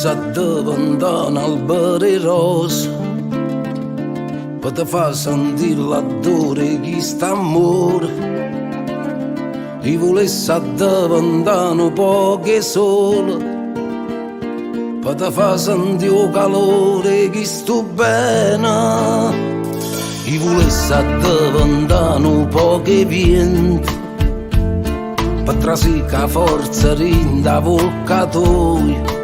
volesse diventare un albero rosa per te far sentire l'odore di st'amore. E volesse diventare un po' sole per te far sentire il calore di sto bene. E volesse diventare un po' vento per trasicare forza rinda volcatoio.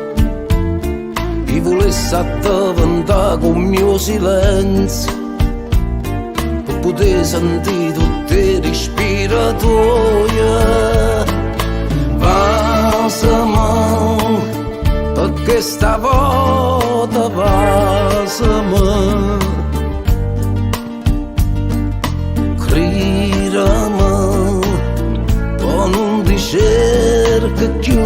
E volesse diventare con il mio silenzio per poter sentire tutte le respiratorie. Passami, perché stavolta passami, credimi, poi non ti cerca più.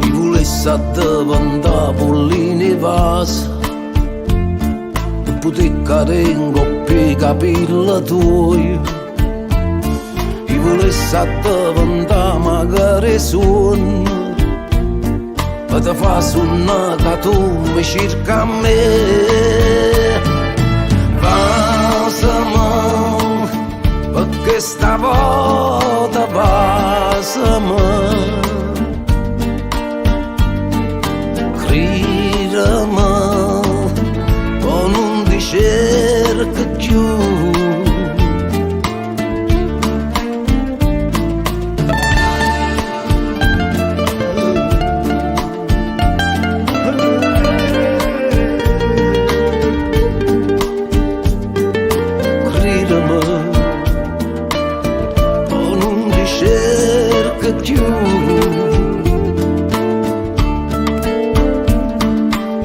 E volesse diventare pollina e vasa per poter cadere in coppia i capelli tuoi. E volesse diventare magari suono per te far suonare che tu mi cerca a me. Passami, perché stavolta passami, credimi, poi non ti cerca più.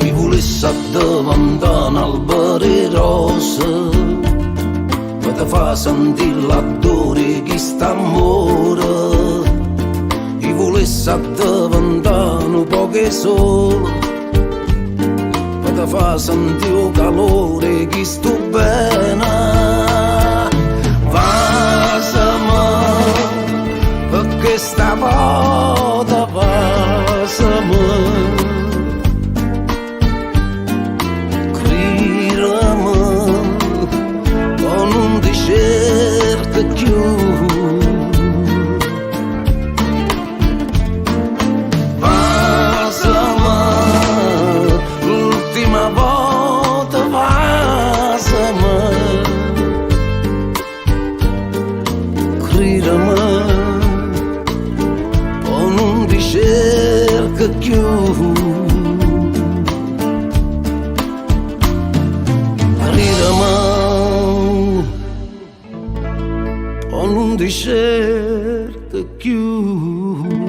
E volesse diventare un albero rosa per te far sentire l'odore di st'amore. E volesse diventare un po' sole per te far sentire il calore di sto bene. Perché stavolta passami, credimi, poi non ti cerca più. Passami, l'ultima volta passami, credimi, non ti cerca più. Credimi, poi non ti cerca più.